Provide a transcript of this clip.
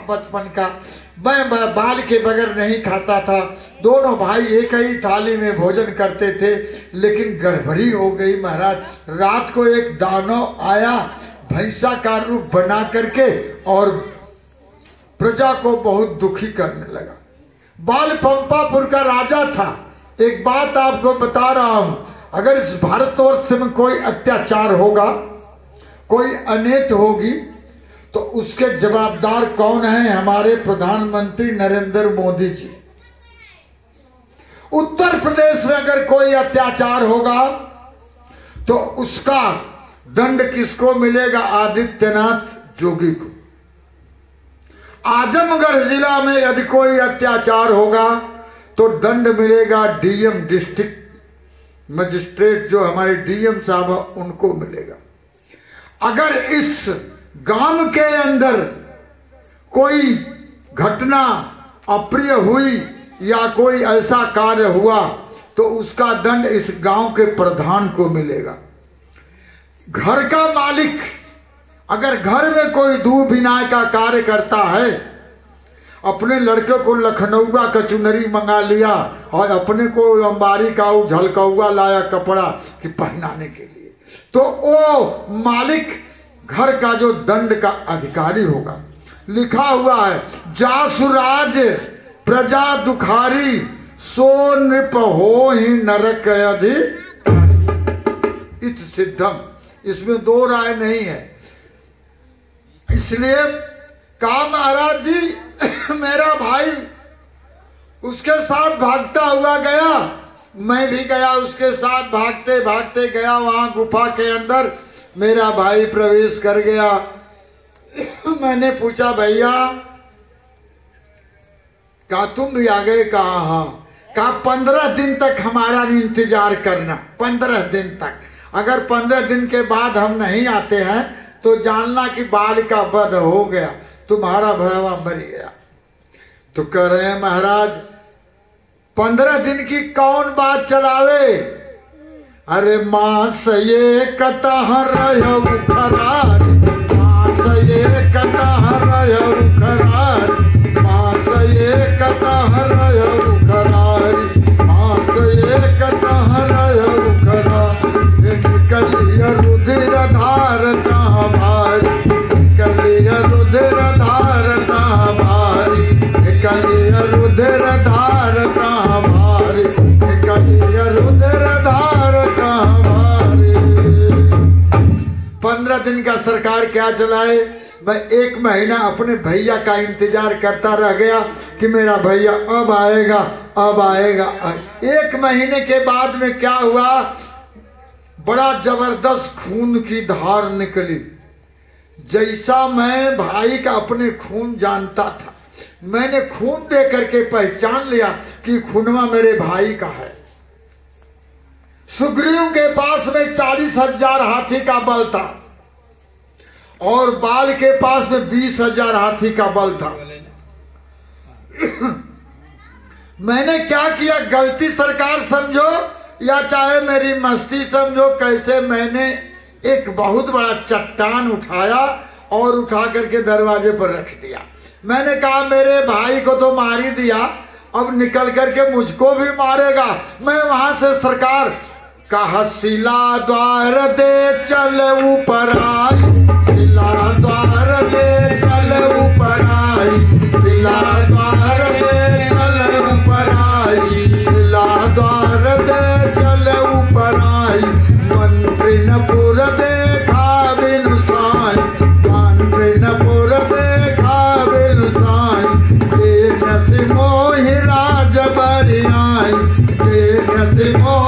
बचपन का। मैं बाल के बगैर नहीं खाता था। दोनों भाई एक ही थाली में भोजन करते थे, लेकिन गड़बड़ी हो गई महाराज। रात को एक दानव आया भैंसा का रूप बना करके और प्रजा को बहुत दुखी करने लगा। बाल पंपापुर का राजा था। एक बात आपको बता रहा हूं, अगर इस भारतवर्ष में कोई अत्याचार होगा, कोई अनैत होगी, तो उसके जवाबदार कौन है? हमारे प्रधानमंत्री नरेंद्र मोदी जी। उत्तर प्रदेश में अगर कोई अत्याचार होगा तो उसका दंड किसको मिलेगा? आदित्यनाथ जोगी को। आजमगढ़ जिला में यदि कोई अत्याचार होगा तो दंड मिलेगा डीएम, डिस्ट्रिक्ट मजिस्ट्रेट, जो हमारे डीएम साहब उनको मिलेगा। अगर इस गांव के अंदर कोई घटना अप्रिय हुई या कोई ऐसा कार्य हुआ तो उसका दंड इस गांव के प्रधान को मिलेगा। घर का मालिक अगर घर में कोई दूध बिनाय का कार्य करता है, अपने लड़के को लखनऊआ का चुनरी मंगा लिया और अपने को अंबारी का झलकौआ लाया कपड़ा कि पहनाने के लिए, तो वो मालिक घर का जो दंड का अधिकारी होगा। लिखा हुआ है, जासुराज प्रजा दुखारी, सो नृप हो ही नरक अधिकारी। इत सिद्धम, इसमें दो राय नहीं है। इसलिए कहा महाराज जी मेरा भाई उसके साथ भागता हुआ गया, मैं भी गया उसके साथ, भागते भागते गया। वहां गुफा के अंदर मेरा भाई प्रवेश कर गया। मैंने पूछा भैया कहा तुम भी आ गए? कहा हाँ। कहा 15 दिन तक हमारा इंतजार करना, 15 दिन तक। अगर 15 दिन के बाद हम नहीं आते हैं तो जानना कि बाल का वध हो गया, तुम्हारा भैया मर गया। तो कह रहे हैं महाराज 15 दिन की कौन बात चलावे? अरे मास ये कतह रहु खरार, मास ये कतह रहु खरार, मास ये कतह रहु खरार, मास ये कतह रहु खरार। निकलिय रुधिर धार जहाँ भारी, निकलिय रुधिर धार जहाँ भारी, निकलिय रुधिर धार जहाँ भारी, निकलिय रुधिर धार जहाँ भारी। 15 दिन का सरकार क्या चलाए? मैं 1 महीना अपने भैया का इंतजार करता रह गया कि मेरा भैया अब आएगा, अब आएगा। 1 महीने के बाद में क्या हुआ? बड़ा जबरदस्त खून की धार निकली। जैसा मैं भाई का अपने खून जानता था, मैंने खून दे करके पहचान लिया कि खूनवा मेरे भाई का है। सुग्रीव के पास में 40,000 हाथी का बल था और बाल के पास में 20,000 हाथी का बल था। मैंने क्या किया? गलती सरकार समझो या चाहे मेरी मस्ती समझो, कैसे मैंने एक बहुत बड़ा चट्टान उठाया और उठा करके दरवाजे पर रख दिया। मैंने कहा मेरे भाई को तो मार ही दिया, अब निकल करके मुझको भी मारेगा। मैं वहां से सरकार कहा शिला द्वार दे चल ऊपर आई, शिला द्वार दे चल ऊपर आई, शिला द्वार दे चल ऊपर आई, शिला द्वार दे चल ऊपर आई। मंत्री नपुर देखा बिनु साई, मंत्री नपुर देखा बिनु साई। तेन सिमोहि राज बरियाई, तेन सिमोहि